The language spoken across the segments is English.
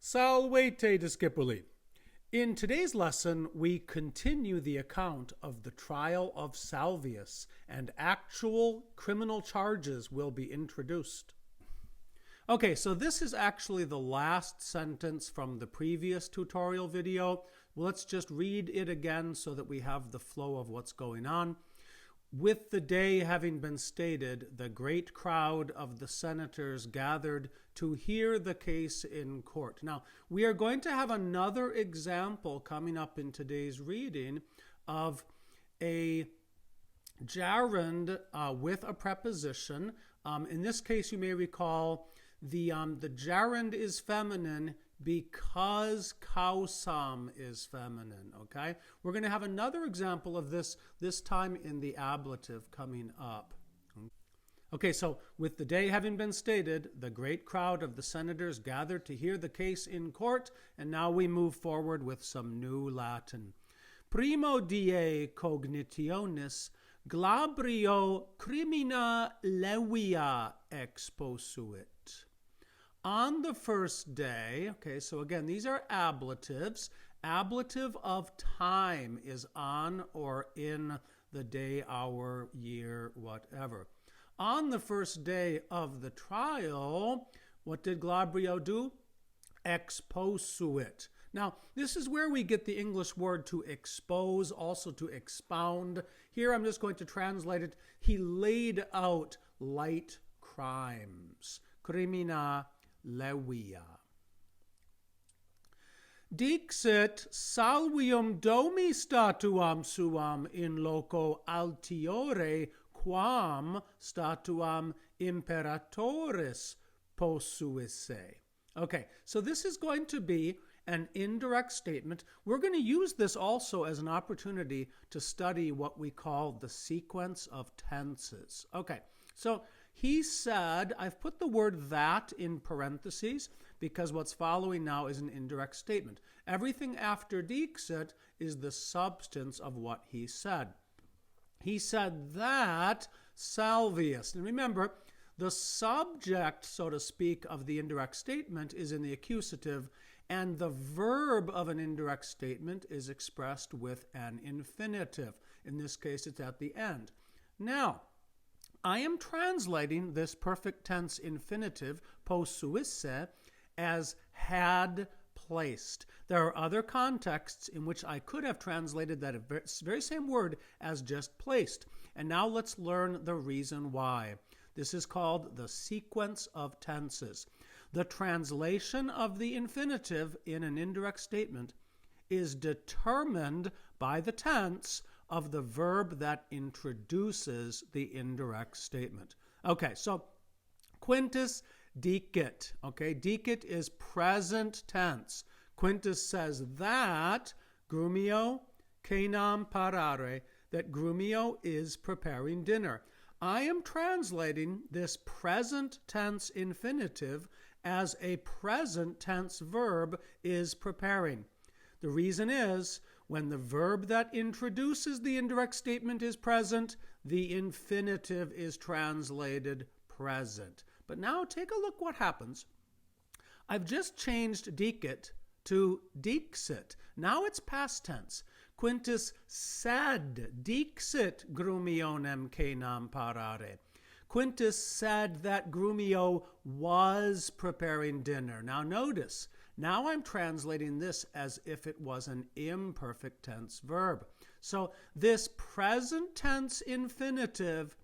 Salvete discipuli. In today's lesson, we continue the account of the trial of Salvius, and actual criminal charges will be introduced. Okay, so this is actually the last sentence from the previous tutorial video. Let's just read it again so that we have the flow of what's going on. With the day having been stated, the great crowd of the senators gathered to hear the case in court. Now, we are going to have another example coming up in today's reading of a gerund with a preposition. In this case, you may recall the gerund is feminine because causam is feminine, okay? We're going to have another example of this time in the ablative coming up. Okay, so with the day having been stated, the great crowd of the senators gathered to hear the case in court, and now we move forward with some new Latin. Primo die cognitionis glabrio crimina levia exposuit. On the first day, okay, so again, these are ablatives. Ablative of time is on or in the day, hour, year, whatever. On the first day of the trial, what did Glabrio do? Exposuit. Now, this is where we get the English word to expose, also to expound. Here I'm just going to translate it. He laid out light crimes. Crimina levia. Dixit salvium domi statuam suam in loco altiore quam statuam imperatoris posuisse. Okay, so this is going to be an indirect statement. We're going to use this also as an opportunity to study what we call the sequence of tenses. Okay, so he said, I've put the word that in parentheses because what's following now is an indirect statement. Everything after dixit is the substance of what he said. He said that Salvius, and remember, the subject, so to speak, of the indirect statement is in the accusative, and the verb of an indirect statement is expressed with an infinitive. In this case, it's at the end. Now, I am translating this perfect tense infinitive, posuisse, as had placed. There are other contexts in which I could have translated that very same word as just placed. And now let's learn the reason why. This is called the sequence of tenses. The translation of the infinitive in an indirect statement is determined by the tense of the verb that introduces the indirect statement. Okay, so Quintus dicit. Okay, dicit is present tense. Quintus says that grumio cenam parare, that grumio is preparing dinner. I am translating this present tense infinitive as a present tense verb is preparing. The reason is, when the verb that introduces the indirect statement is present, the infinitive is translated present. But now take a look what happens. I've just changed dicit to dixit. Now it's past tense. Quintus said, dixit grumionem cenam parare. Quintus said that grumio was preparing dinner. Now notice, now I'm translating this as if it was an imperfect tense verb. So this present tense infinitive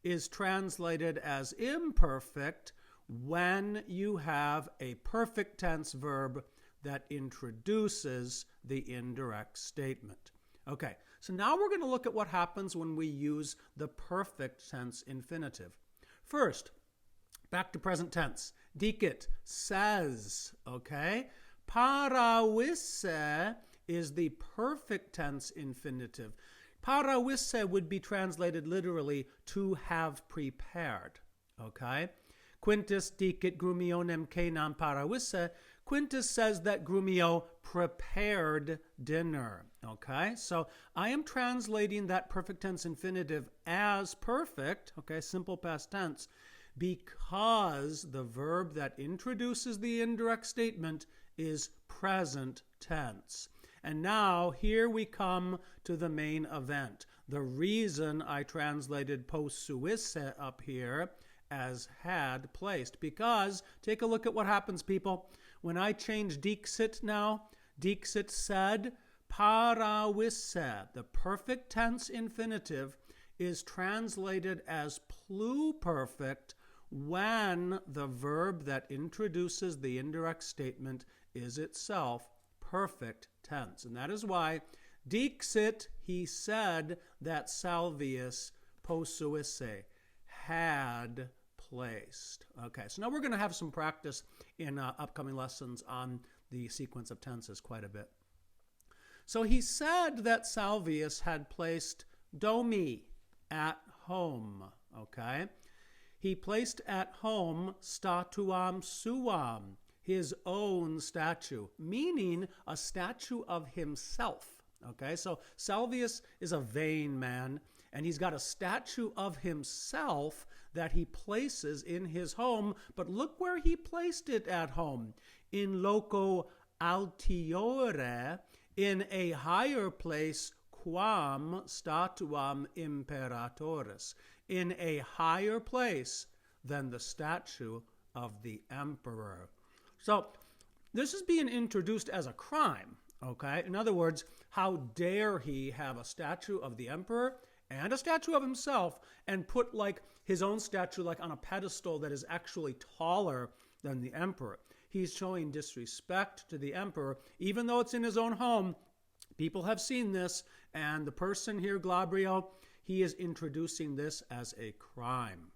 is translated as imperfect when you have a perfect tense verb that introduces the indirect statement. Okay, so now we're going to look at what happens when we use the perfect tense infinitive. First, back to present tense. Dicit, says, okay? Parawisse is the perfect tense infinitive. Parawisse would be translated literally to have prepared, okay? Quintus dicit grumionem cenam parawisse. Quintus says that grumio prepared dinner, okay? So I am translating that perfect tense infinitive as perfect, okay, simple past tense, because the verb that introduces the indirect statement is present tense. And now here we come to the main event. The reason I translated possuisse up here as had placed, because take a look at what happens, people. When I change dixit now, dixit said, parawisse, the perfect tense infinitive, is translated as pluperfect when the verb that introduces the indirect statement is itself perfect tense. And that is why dixit, he said that Salvius possuisse had placed. Okay, so now we're going to have some practice in upcoming lessons on the sequence of tenses quite a bit. So he said that Salvius had placed domi, at home, okay? He placed at home statuam suam, his own statue, meaning a statue of himself, okay? So Salvius is a vain man, and he's got a statue of himself that he places in his home, but look where he placed it at home. In loco altiore, in a higher place, quam statuam imperatoris, in a higher place than the statue of the emperor. So this is being introduced as a crime, okay? In other words, how dare he have a statue of the emperor and a statue of himself and put like his own statue like on a pedestal that is actually taller than the emperor. He's showing disrespect to the emperor, even though it's in his own home. People have seen this, and the person here, Glabrio, he is introducing this as a crime.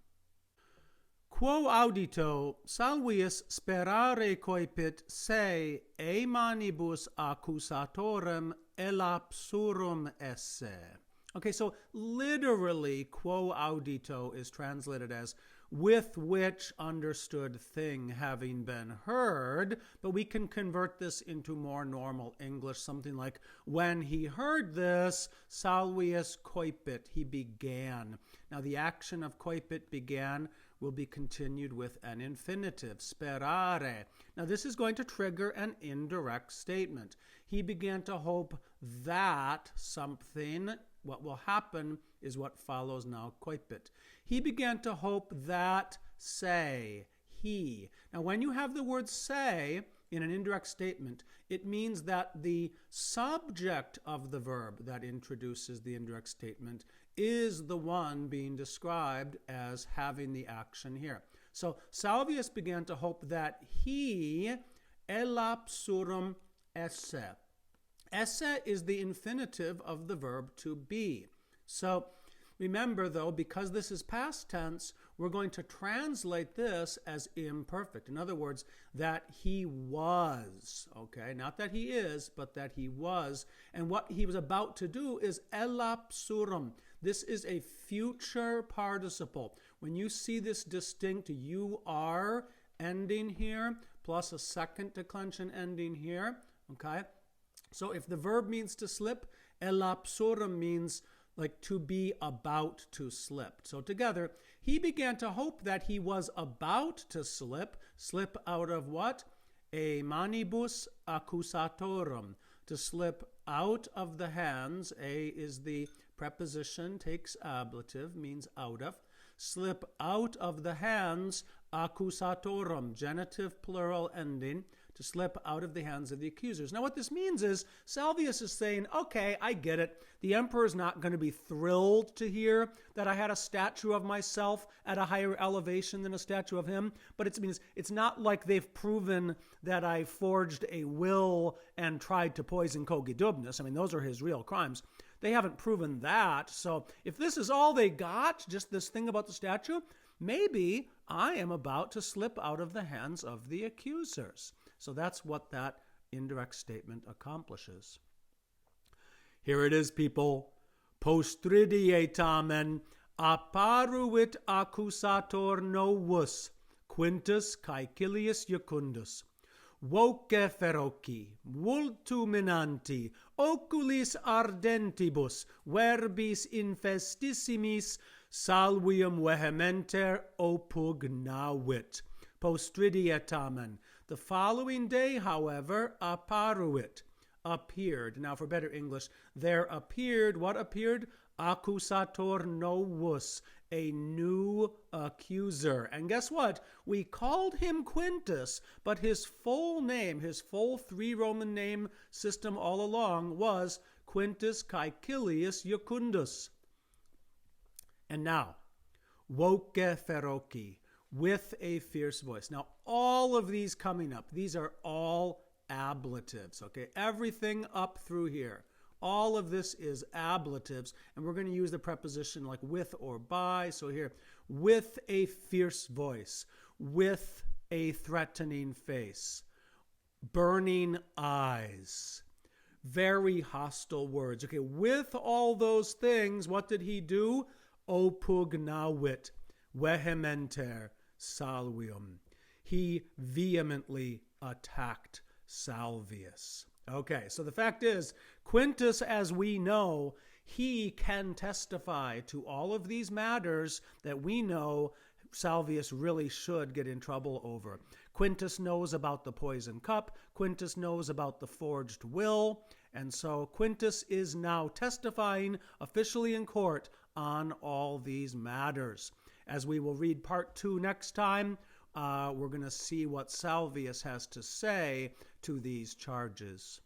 Quo audito Salvius sperare coipit se e manibus accusatorem elapsurum esse. Okay, so literally, quo audito is translated as with which understood thing having been heard, but we can convert this into more normal English, something like, when he heard this, Salvius coipit, he began. Now the action of coipit, began, will be continued with an infinitive, sperare. Now this is going to trigger an indirect statement. He began to hope that something, what will happen is what follows now, coipit. He began to hope that, say, he. Now when you have the word say in an indirect statement, it means that the subject of the verb that introduces the indirect statement is the one being described as having the action here. So Salvius began to hope that he, elapsurum esse. Esse is the infinitive of the verb to be. So remember, though, because this is past tense, we're going to translate this as imperfect. In other words, that he was, okay? Not that he is, but that he was. And what he was about to do is elapsurum. This is a future participle. When you see this distinct you are ending here, plus a second declension ending here, okay? So if the verb means to slip, elapsurum means like to be about to slip. So together, he began to hope that he was about to slip. Slip out of what? A manibus accusatorum. To slip out of the hands. A is the preposition, takes ablative, means out of. Slip out of the hands, accusatorum, genitive plural ending, to slip out of the hands of the accusers. Now what this means is Salvius is saying, okay, I get it. The emperor is not going to be thrilled to hear that I had a statue of myself at a higher elevation than a statue of him, but it means it's not like they've proven that I forged a will and tried to poison Cogidubnus. I mean, those are his real crimes. They haven't proven that. So if this is all they got, just this thing about the statue, maybe I am about to slip out of the hands of the accusers. So that's what that indirect statement accomplishes. Here it is, people. Postridietamen apparuit accusator novus, Quintus Caecilius Jucundus. Voce feroci, vultuminanti, oculis ardentibus, verbis infestissimis, salvium vehementer oppugnavit. Postridietamen. The following day, however, apparuit, appeared. Now, for better English, there appeared, what appeared? Accusator novus, a new accuser. And guess what? We called him Quintus, but his full name, his full 3 Roman name system all along was Quintus Caecilius Iucundus. And now, voce feroci, with a fierce voice. Now, all of these coming up, these are all ablatives, okay? Everything up through here. All of this is ablatives, and we're going to use the preposition like with or by. So here, with a fierce voice, with a threatening face, burning eyes, very hostile words. Okay, with all those things, what did he do? Oppugnavit vehementer Salvium. He vehemently attacked Salvius. Okay, so the fact is, Quintus, as we know, he can testify to all of these matters that we know Salvius really should get in trouble over. Quintus knows about the poison cup. Quintus knows about the forged will. And so Quintus is now testifying officially in court on all these matters. As we will read part 2 next time, we're going to see what Salvius has to say to these charges.